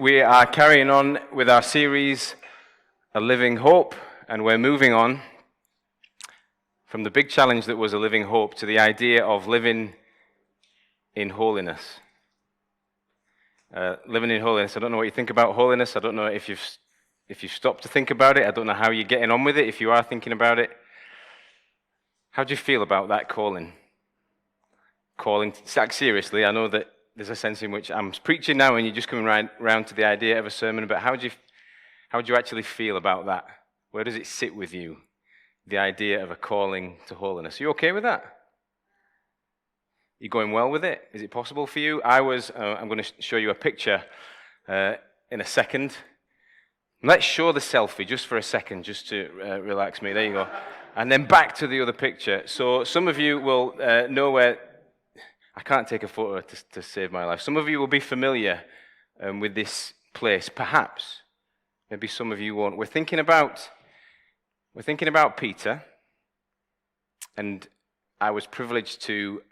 We are carrying on with our series, A Living Hope, and we're moving on from the big challenge that was a living hope to the idea of living in holiness. Living in holiness. I don't know what you think about holiness. I don't know if you've stopped to think about it. I don't know how you're getting on with it, if you are thinking about it. How do you feel about that calling? Seriously, I know that there's a sense in which I'm preaching now and you're just coming round to the idea of a sermon, but how do you actually feel about that? Where does it sit with you, the idea of a calling to holiness? Are you okay with that? You going well with it? Is it possible for you? I'm going to show you a picture in a second. Let's show the selfie just for a second, just to relax me. There you go. And then back to the other picture. So some of you will know where... I can't take a photo to save my life. Some of you will be familiar with this place, perhaps. Maybe some of you won't. We're thinking about Peter, and I was privileged to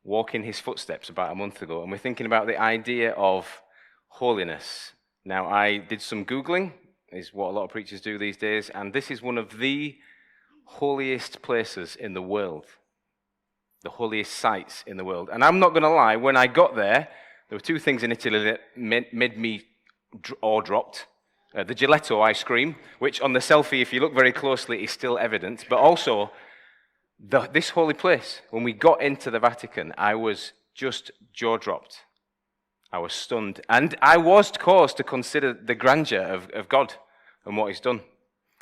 walk in his footsteps about a month ago, and we're thinking about the idea of holiness. Now, I did some Googling, is what a lot of preachers do these days, and this is one of the holiest places in the world. The holiest sites in the world. And I'm not going to lie, when I got there were two things in Italy that made me awe-dropped. The gelato ice cream, which on the selfie, if you look very closely, is still evident, but also this holy place. When we got into the Vatican, I was just jaw-dropped. I was stunned. And I was caused to consider the grandeur of God and what he's done.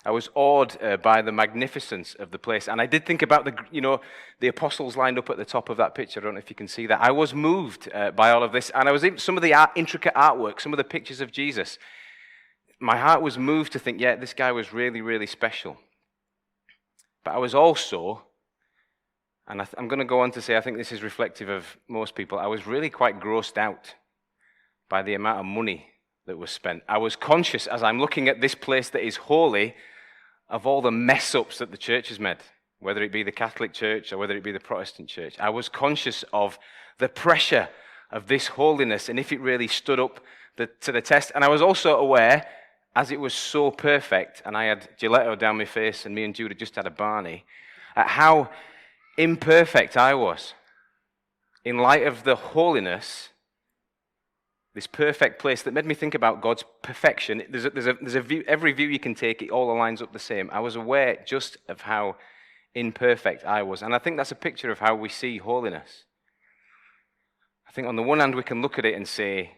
I was awed by the magnificence of the place. And I did think about the apostles lined up at the top of that picture. I don't know if you can see that. I was moved by all of this. And I was some of the intricate artwork, some of the pictures of Jesus. My heart was moved to think, yeah, this guy was really, really special. But I was also, and I'm going to go on to say, I think this is reflective of most people, I was really quite grossed out by the amount of money that was spent. I was conscious, as I'm looking at this place that is holy, of all the mess-ups that the church has made, whether it be the Catholic Church or whether it be the Protestant Church. I was conscious of the pressure of this holiness and if it really stood up to the test. And I was also aware, as it was so perfect, and I had gelato down my face and me and Jude had just had a Barney, at how imperfect I was. In light of the holiness, this perfect place that made me think about God's perfection. There's a view, every view you can take, it all aligns up the same. I was aware just of how imperfect I was. And I think that's a picture of how we see holiness. I think on the one hand, we can look at it and say,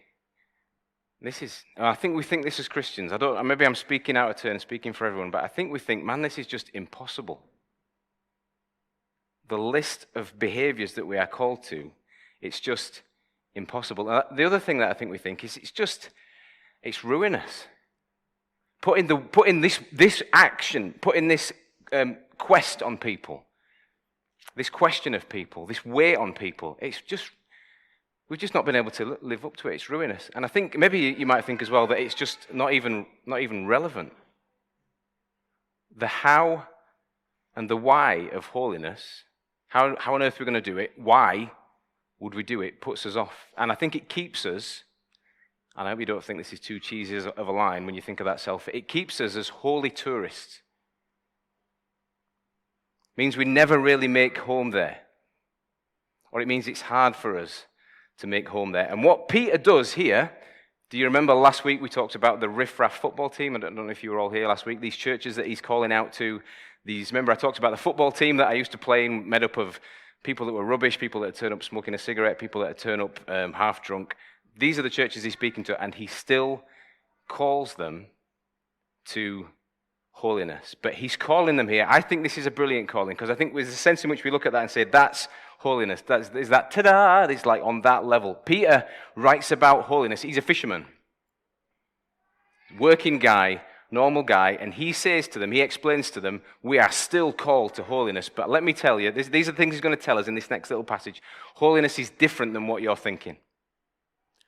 I think we think this as Christians. Maybe I'm speaking out of turn, speaking for everyone, but I think we think, man, this is just impossible. The list of behaviors that we are called to, it's just impossible. The other thing that I think we think is it's ruinous. Putting this action, putting this quest on people, this question of people, this weight on people, we've just not been able to live up to it. It's ruinous. And I think maybe you might think as well that it's just not even relevant. The how and the why of holiness, how on earth we're going to do it, why would we do it, puts us off. And I think it keeps us, and I hope you don't think this is too cheesy of a line when you think of that selfie, it keeps us as holy tourists. It means we never really make home there. Or it means it's hard for us to make home there. And what Peter does here, do you remember last week we talked about the Riff Raff football team? I don't know if you were all here last week. These churches that he's calling out to, remember I talked about the football team that I used to play in, made up of people that were rubbish, people that turn up smoking a cigarette, people that turn up half drunk. These are the churches he's speaking to, and he still calls them to holiness. But he's calling them here. I think this is a brilliant calling, because I think there's a sense in which we look at that and say, that's holiness. Is that ta-da? It's like on that level. Peter writes about holiness. He's a fisherman, working guy, normal guy, and he explains to them, we are still called to holiness. But let me tell you, these are the things he's going to tell us in this next little passage. Holiness is different than what you're thinking.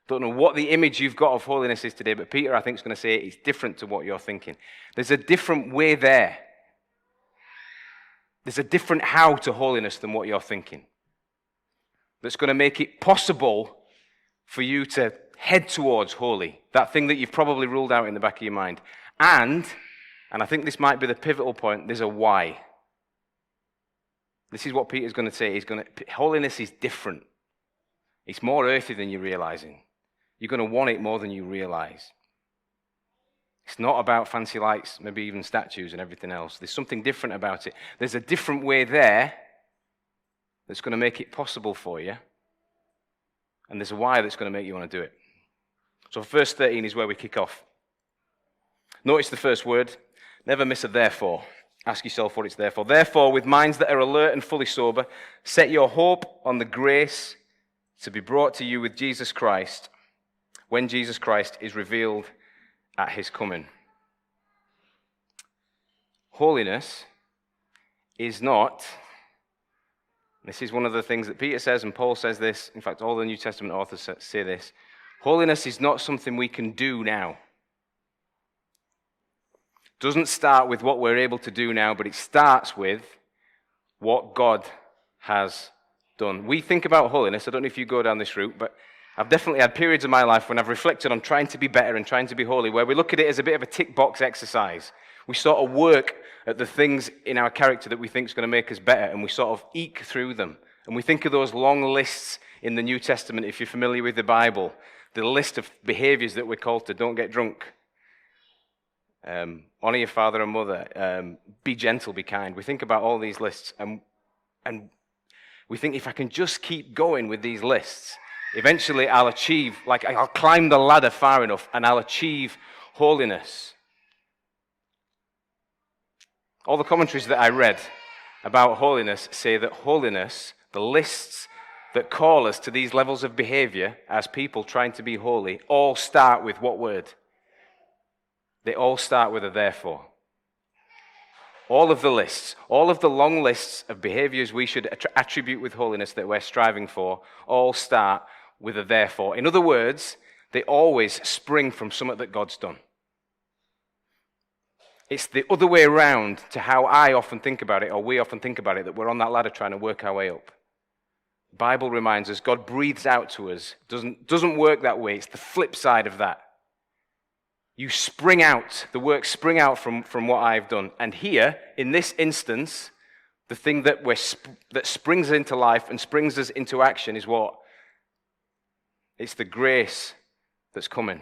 Don't know what the image you've got of holiness is today, but Peter, I think, is going to say it's different to what you're thinking. There's a different way there. There's a different how to holiness than what you're thinking. That's going to make it possible for you to head towards holy, that thing that you've probably ruled out in the back of your mind. And I think this might be the pivotal point, there's a why. This is what Peter's going to say. Holiness is different. It's more earthy than you're realizing. You're going to want it more than you realize. It's not about fancy lights, maybe even statues and everything else. There's something different about it. There's a different way there that's going to make it possible for you. And there's a why that's going to make you want to do it. So verse 13 is where we kick off. Notice the first word. Never miss a therefore. Ask yourself what it's there for. Therefore, with minds that are alert and fully sober, set your hope on the grace to be brought to you with Jesus Christ when Jesus Christ is revealed at his coming. Holiness is not, this is one of the things that Peter says, and Paul says this, in fact all the New Testament authors say this, holiness is not something we can do now. Doesn't start with what we're able to do now, but it starts with what God has done. We think about holiness, I don't know if you go down this route, but I've definitely had periods of my life when I've reflected on trying to be better and trying to be holy, where we look at it as a bit of a tick box exercise. We sort of work at the things in our character that we think is going to make us better, and we sort of eke through them. And we think of those long lists in the New Testament, if you're familiar with the Bible, the list of behaviors that we're called to: don't get drunk, honor your father and mother, be gentle, be kind. We think about all these lists, and we think if I can just keep going with these lists, eventually I'll achieve, I'll climb the ladder far enough and I'll achieve holiness. All the commentaries that I read about holiness say that holiness, the lists that call us to these levels of behavior as people trying to be holy, all start with what word? They all start with a therefore. All of the lists, all of the long lists of behaviors we should attribute with holiness that we're striving for, all start with a therefore. In other words, they always spring from something that God's done. It's the other way around to how I often think about it, or we often think about it, that we're on that ladder trying to work our way up. The Bible reminds us God breathes out to us. Doesn't work that way. It's the flip side of that. You spring out, the works spring out from what I've done. And here, in this instance, the thing that springs into life and springs us into action is what? It's the grace that's coming.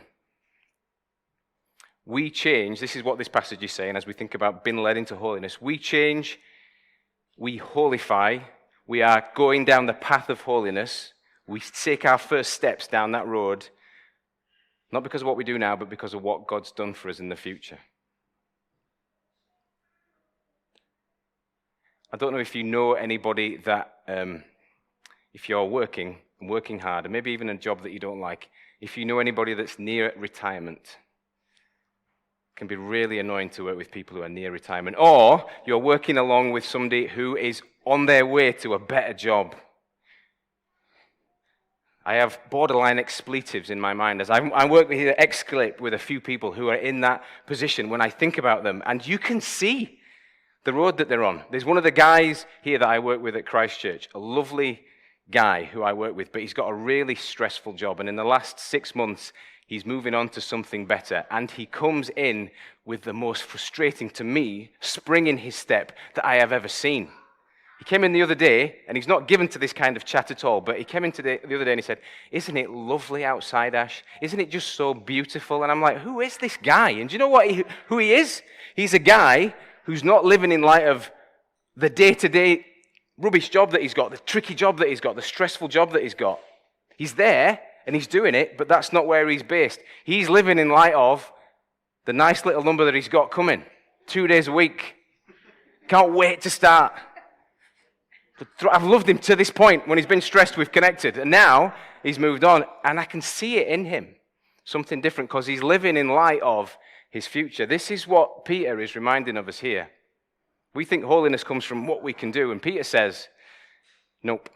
We change, this is what this passage is saying as we think about being led into holiness. We change, we holify, we are going down the path of holiness. We take our first steps down that road, not because of what we do now, but because of what God's done for us in the future. I don't know if you know anybody that, if you're working hard, and maybe even a job that you don't like, if you know anybody that's near retirement, it can be really annoying to work with people who are near retirement. Or you're working along with somebody who is on their way to a better job. I have borderline expletives in my mind as I work here at Xscape with a few people who are in that position when I think about them. And you can see the road that they're on. There's one of the guys here that I work with at Christchurch, a lovely guy who I work with, but he's got a really stressful job. And in the last 6 months, he's moving on to something better. And he comes in with the most frustrating, to me, spring in his step that I have ever seen. He came in the other day, and he's not given to this kind of chat at all, but he came in the other day and he said, "Isn't it lovely outside, Ash? Isn't it just so beautiful?" And I'm like, who is this guy? And do you know who he is? He's a guy who's not living in light of the day-to-day rubbish job that he's got, the tricky job that he's got, the stressful job that he's got. He's there, and he's doing it, but that's not where he's based. He's living in light of the nice little number that he's got coming, 2 days a week. Can't wait to start. I've loved him to this point. When he's been stressed, we've connected. And now he's moved on. And I can see it in him. Something different, because he's living in light of his future. This is what Peter is reminding of us here. We think holiness comes from what we can do. And Peter says, nope.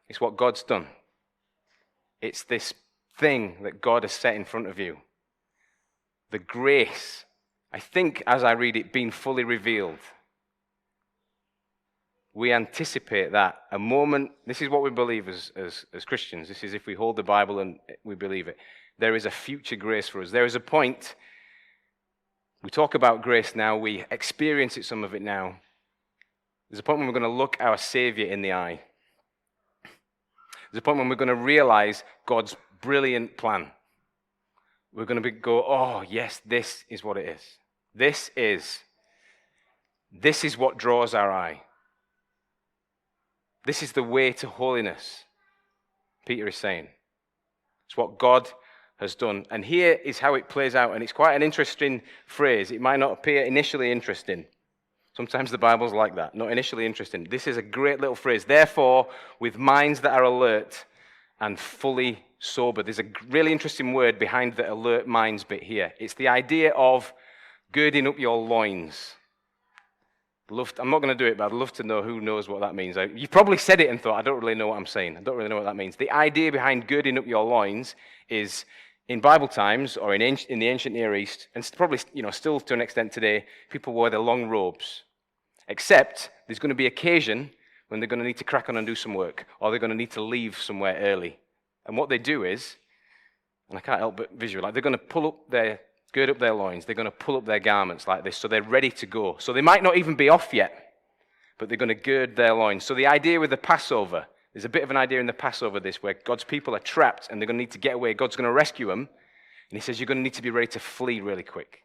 It's what God's done. It's this thing that God has set in front of you. The grace, I think, as I read it, being fully revealed. we anticipate that a moment. This is what we believe as Christians. This is if we hold the Bible and we believe it. There is a future grace for us. There is a point. We talk about grace now. We experience it, some of it now. There's a point when we're going to look our Savior in the eye. There's a point when we're going to realize God's brilliant plan. We're going to go, oh, yes, this is what it is. This is what draws our eye. This is the way to holiness, Peter is saying. It's what God has done. And here is how it plays out. And it's quite an interesting phrase. It might not appear initially interesting. Sometimes the Bible's like that, not initially interesting. This is a great little phrase. Therefore, with minds that are alert and fully sober. There's a really interesting word behind the alert minds bit here. It's the idea of girding up your loins. I'm not going to do it, but I'd love to know who knows what that means. You've probably said it and thought, I don't really know what I'm saying. I don't really know what that means. The idea behind girding up your loins is, in Bible times, or in the ancient Near East, and probably still to an extent today, people wore their long robes. Except there's going to be occasion when they're going to need to crack on and do some work, or they're going to need to leave somewhere early. And what they do is, and I can't help but visualize, they're going to gird up their loins. They're going to pull up their garments like this, so they're ready to go. So they might not even be off yet, but they're going to gird their loins. So the idea with the Passover, there's a bit of an idea in the Passover this, where God's people are trapped and they're going to need to get away. God's going to rescue them. And he says, you're going to need to be ready to flee really quick.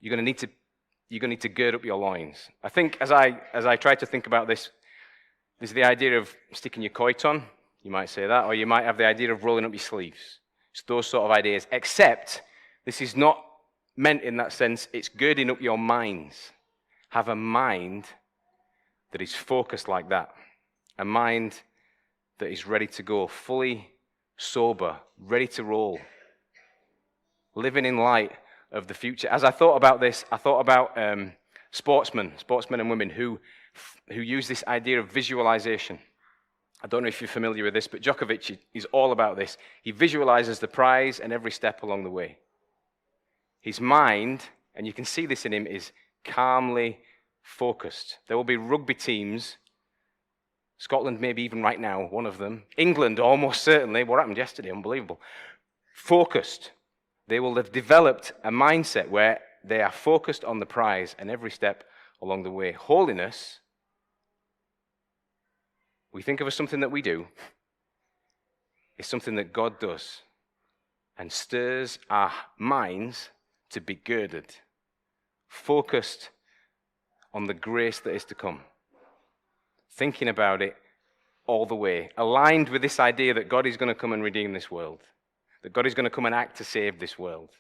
You're going to need to gird up your loins. I think as I try to think about this, there's the idea of sticking your coat on. You might say that, or you might have the idea of rolling up your sleeves. It's those sort of ideas, except this is not meant in that sense. It's girding up your minds. Have a mind that is focused like that. A mind that is ready to go, fully sober, ready to roll. Living in light of the future. As I thought about this, I thought about sportsmen and women who use this idea of visualization. I don't know if you're familiar with this, but Djokovic is all about this. He visualizes the prize and every step along the way. His mind, and you can see this in him, is calmly focused. There will be rugby teams, Scotland maybe even right now, one of them, England almost certainly, what happened yesterday, unbelievable, focused. They will have developed a mindset where they are focused on the prize and every step along the way. Holiness, we think of as something that we do, is something that God does and stirs our minds to be girded, focused on the grace that is to come, thinking about it all the way, aligned with this idea that God is going to come and redeem this world, that God is going to come and act to save this world,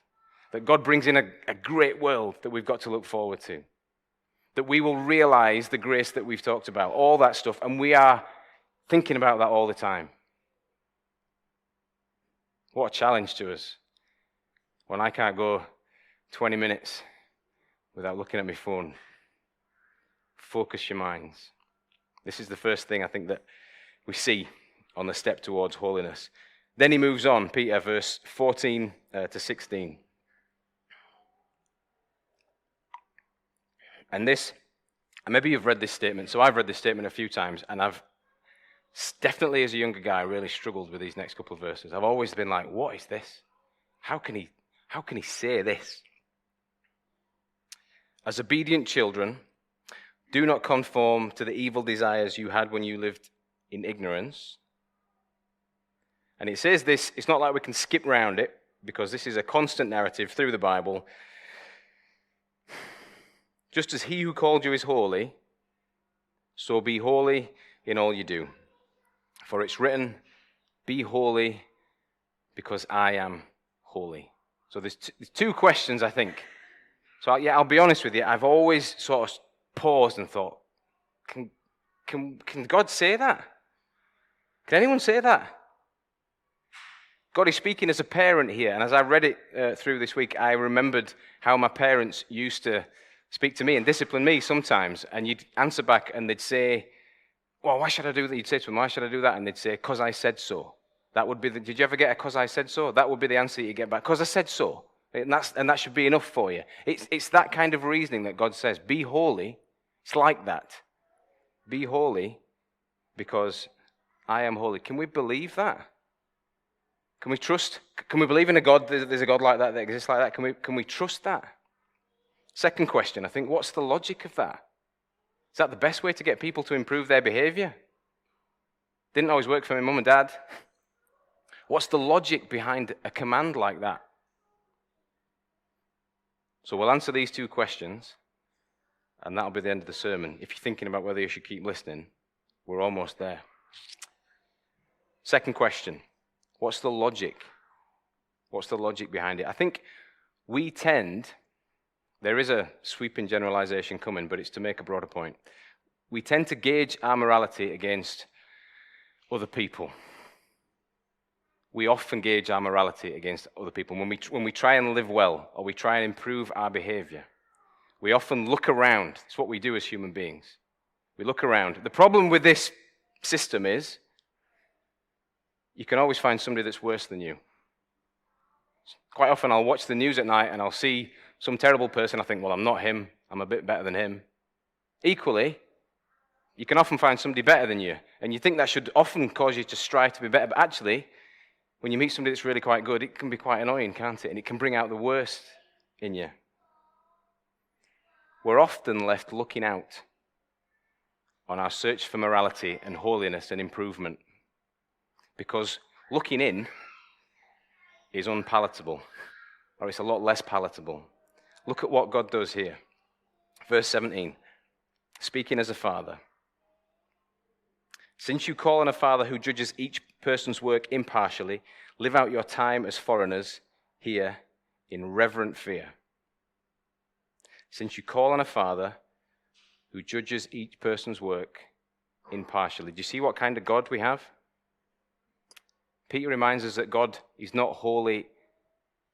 that God brings in a great world that we've got to look forward to, that we will realize the grace that we've talked about, all that stuff, and we are thinking about that all the time. What a challenge to us when I can't go 20 minutes without looking at my phone. Focus your minds. This is the first thing I think that we see on the step towards holiness. Then he moves on, Peter, verse 14 to 16. And this, and maybe you've read this statement, so I've read this statement a few times, and I've definitely as a younger guy really struggled with these next couple of verses. I've always been like, what is this? How can he say this? As obedient children, do not conform to the evil desires you had when you lived in ignorance. And it says this, it's not like we can skip round it, because this is a constant narrative through the Bible. Just as he who called you is holy, so be holy in all you do. For it's written, be holy because I am holy. So there's two questions, I think. So I'll be honest with you, I've always sort of paused and thought, can God say that? Can anyone say that? God is speaking as a parent here, and as I read it through this week, I remembered how my parents used to speak to me and discipline me sometimes, and you'd answer back and they'd say, well, why should I do that? You'd say to them, why should I do that? And they'd say, because I said so. That would be did you ever get a because I said so? That would be the answer you get back, because I said so. And that should be enough for you. It's that kind of reasoning that God says, be holy. It's like that. Be holy because I am holy. Can we believe that? Can we trust? Can we believe in a God? There's a God like that exists like that. Can we trust that? Second question, I think, what's the logic of that? Is that the best way to get people to improve their behavior? Didn't always work for my mum and dad. What's the logic behind a command like that? So we'll answer these two questions, and that'll be the end of the sermon. If you're thinking about whether you should keep listening, we're almost there. Second question, what's the logic? What's the logic behind it? I think we tend, there is a sweeping generalization coming, but it's to make a broader point. We tend to gauge our morality against other people. We often gauge our morality against other people. When we try and live well, or we try and improve our behavior, we often look around. It's what we do as human beings. We look around. The problem with this system is you can always find somebody that's worse than you. Quite often I'll watch the news at night and I'll see some terrible person. I think, well, I'm not him. I'm a bit better than him. Equally, you can often find somebody better than you. And you think that should often cause you to strive to be better. But actually, when you meet somebody that's really quite good, it can be quite annoying, can't it? And it can bring out the worst in you. We're often left looking out on our search for morality and holiness and improvement, because looking in is unpalatable, or it's a lot less palatable. Look at what God does here. Verse 17, speaking as a father. Since you call on a father who judges each person's work impartially, live out your time as foreigners here in reverent fear. Since you call on a father who judges each person's work impartially. Do you see what kind of God we have? Peter reminds us that God is not holy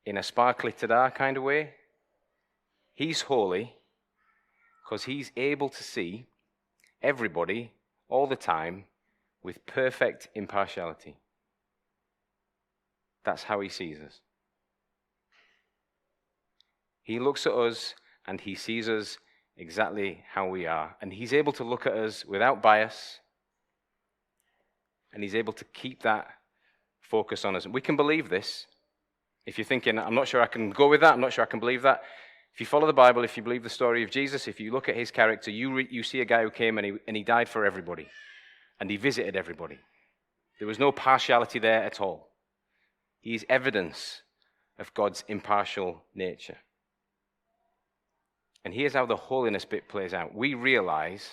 in a sparkly ta-da kind of way. He's holy because he's able to see everybody all the time with perfect impartiality. That's how he sees us. He looks at us and he sees us exactly how we are. And he's able to look at us without bias. And he's able to keep that focus on us. And we can believe this. If you're thinking, I'm not sure I can go with that, I'm not sure I can believe that. If you follow the Bible, if you believe the story of Jesus, if you look at his character, you see a guy who came and he died for everybody. And he visited everybody. There was no partiality there at all. He is evidence of God's impartial nature. And here's how the holiness bit plays out. We realize,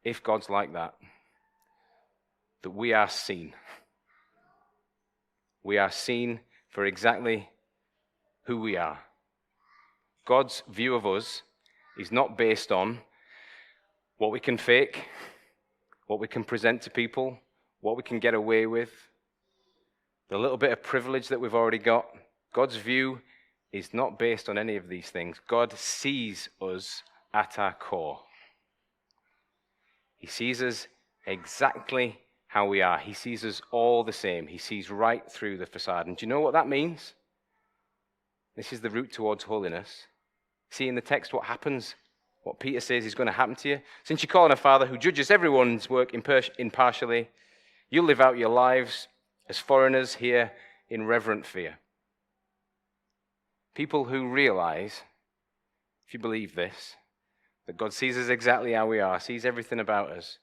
if God's like that we are seen. We are seen for exactly who we are. God's view of us is not based on what we can fake, what we can present to people, what we can get away with, the little bit of privilege that we've already got. God's view is not based on any of these things. God sees us at our core. He sees us exactly how we are. He sees us all the same. He sees right through the facade. And do you know what that means? This is the route towards holiness. See in the text what happens, what Peter says is going to happen to you. Since you call on a father who judges everyone's work impartially, you'll live out your lives as foreigners here in reverent fear. People who realize, if you believe this, that God sees us exactly how we are, sees everything about us.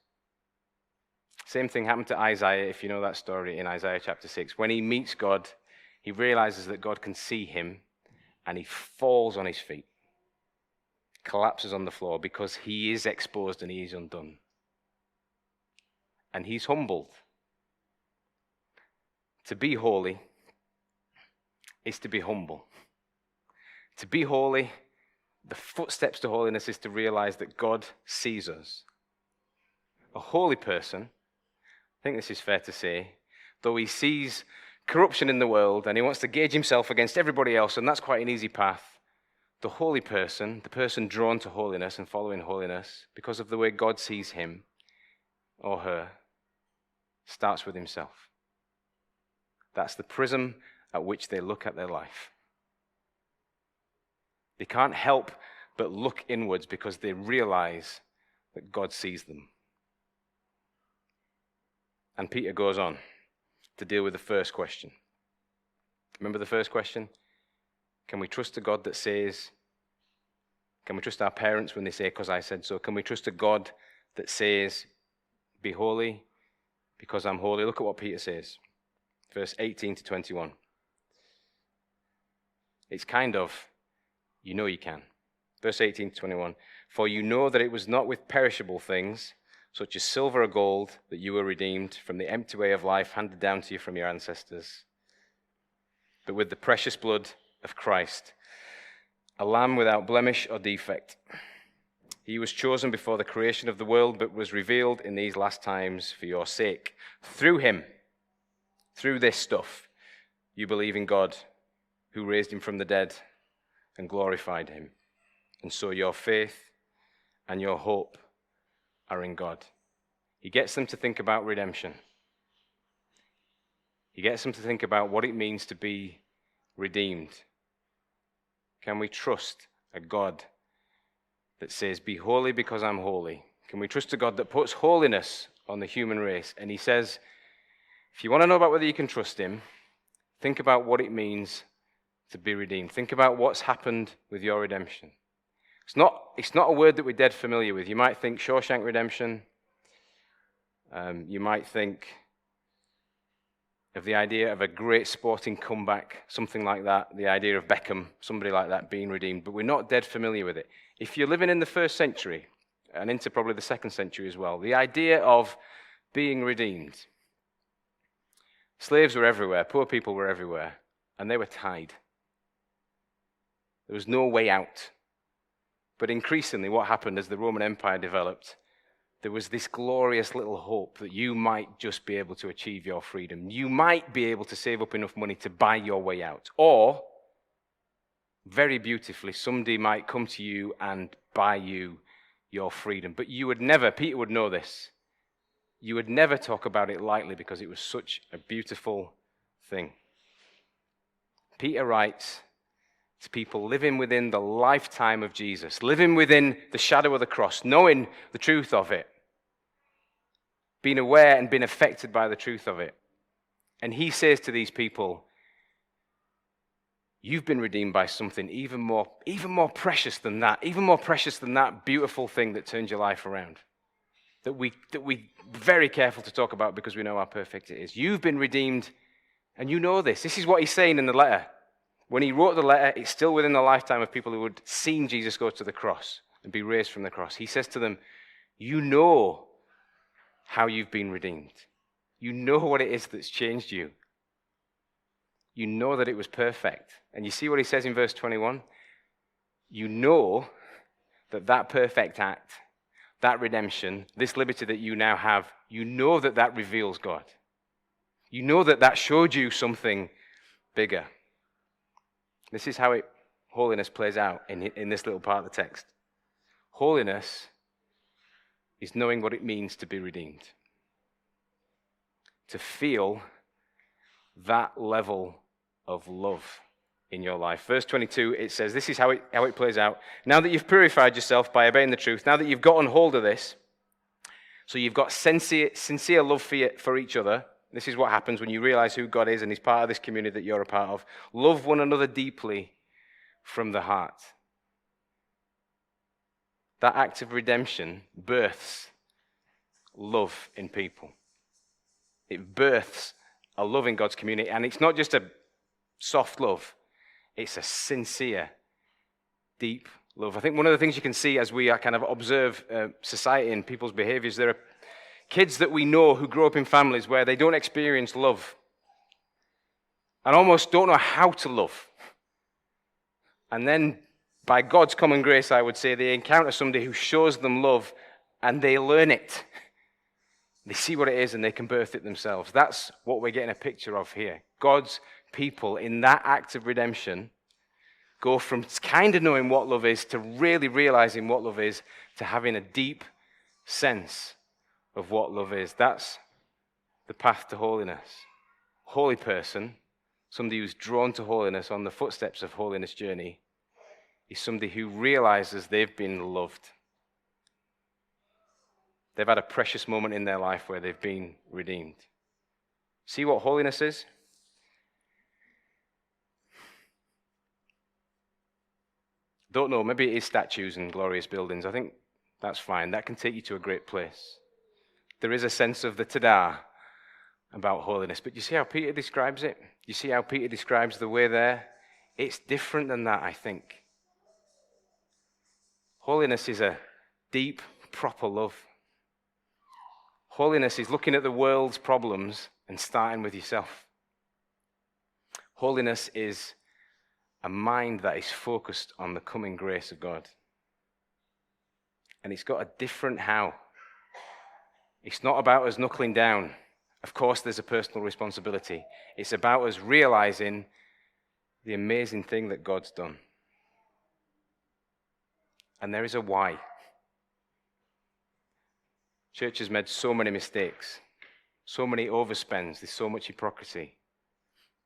Same thing happened to Isaiah, if you know that story in Isaiah chapter 6. When he meets God, he realizes that God can see him, and he falls on his feet, collapses on the floor because he is exposed and he is undone. And he's humbled. To be holy is to be humble. To be holy, the footsteps to holiness is to realize that God sees us. A holy person, I think this is fair to say, though he sees corruption in the world and he wants to gauge himself against everybody else, and that's quite an easy path, the holy person, the person drawn to holiness and following holiness, because of the way God sees him or her, starts with himself. That's the prism at which they look at their life. They can't help but look inwards because they realize that God sees them. And Peter goes on to deal with the first question. Remember the first question? Can we trust a God that says, can we trust our parents when they say, because I said so? Can we trust a God that says, be holy because I'm holy? Look at what Peter says. Verse 18 to 21. It's kind of, you know you can. Verse 18 to 21. For you know that it was not with perishable things, such as silver or gold, that you were redeemed from the empty way of life handed down to you from your ancestors, but with the precious blood of Christ, a lamb without blemish or defect. He was chosen before the creation of the world, but was revealed in these last times for your sake. Through him, through this stuff, you believe in God, who raised him from the dead and glorified him. And so your faith and your hope are in God. He gets them to think about redemption. He gets them to think about what it means to be redeemed. Can we trust a God that says, be holy because I'm holy? Can we trust a God that puts holiness on the human race? And he says, if you want to know about whether you can trust him, think about what it means to be redeemed. Think about what's happened with your redemption. It's not a word that we're dead familiar with. You might think Shawshank Redemption. You might think of the idea of a great sporting comeback, something like that, the idea of Beckham, somebody like that being redeemed, but we're not dead familiar with it. If you're living in the first century, and into probably the second century as well, the idea of being redeemed, slaves were everywhere, poor people were everywhere, and they were tied. There was no way out. But increasingly, what happened as the Roman Empire developed, there was this glorious little hope that you might just be able to achieve your freedom. You might be able to save up enough money to buy your way out. Or, very beautifully, somebody might come to you and buy you your freedom. But you would never, Peter would know this, you would never talk about it lightly because it was such a beautiful thing. Peter writes to people living within the lifetime of Jesus, living within the shadow of the cross, knowing the truth of it, being aware and being affected by the truth of it. And he says to these people, you've been redeemed by something even more precious than that, even more precious than that beautiful thing that turned your life around, that we very careful to talk about because we know how perfect it is. You've been redeemed, and you know this. This is what he's saying in the letter. When he wrote the letter, it's still within the lifetime of people who had seen Jesus go to the cross and be raised from the cross. He says to them, you know how you've been redeemed. You know what it is that's changed you. You know that it was perfect. And you see what he says in verse 21? You know that that perfect act, that redemption, this liberty that you now have, you know that that reveals God. You know that that showed you something bigger. This is how holiness plays out in this little part of the text. Holiness is knowing what it means to be redeemed. To feel that level of love in your life. Verse 22, it says, this is how it plays out. Now that you've purified yourself by obeying the truth, now that you've gotten hold of this, so you've got sincere love for each other. This is what happens when you realize who God is and he's part of this community that you're a part of. Love one another deeply from the heart. That act of redemption births love in people. It births a love in God's community. And it's not just a soft love. It's a sincere, deep love. I think one of the things you can see as we kind of observe society and people's behaviors, there are kids that we know who grow up in families where they don't experience love and almost don't know how to love. And then, by God's common grace, I would say, they encounter somebody who shows them love and they learn it. They see what it is and they can birth it themselves. That's what we're getting a picture of here. God's people, in that act of redemption, go from kind of knowing what love is to really realizing what love is to having a deep sense of what love is. That's the path to holiness. Holy person, somebody who's drawn to holiness on the footsteps of holiness journey, is somebody who realizes they've been loved. They've had a precious moment in their life where they've been redeemed. See what holiness is? Don't know, maybe it is statues and glorious buildings. I think that's fine. That can take you to a great place. There is a sense of the ta-da about holiness. But you see how Peter describes it? You see how Peter describes the way there? It's different than that, I think. Holiness is a deep, proper love. Holiness is looking at the world's problems and starting with yourself. Holiness is a mind that is focused on the coming grace of God. And it's got a different how. It's not about us knuckling down. Of course, there's a personal responsibility. It's about us realizing the amazing thing that God's done. And there is a why. Church has made so many mistakes, so many overspends, there's so much hypocrisy.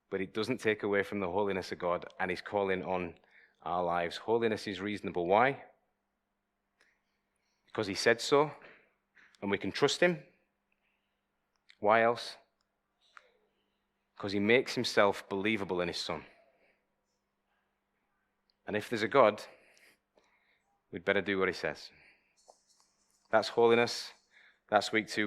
But it doesn't take away from the holiness of God and His calling on our lives. Holiness is reasonable. Why? Because He said so, and we can trust Him. Why else? Because He makes Himself believable in His Son. And if there's a God, we'd better do what He says. That's holiness. That's week 2.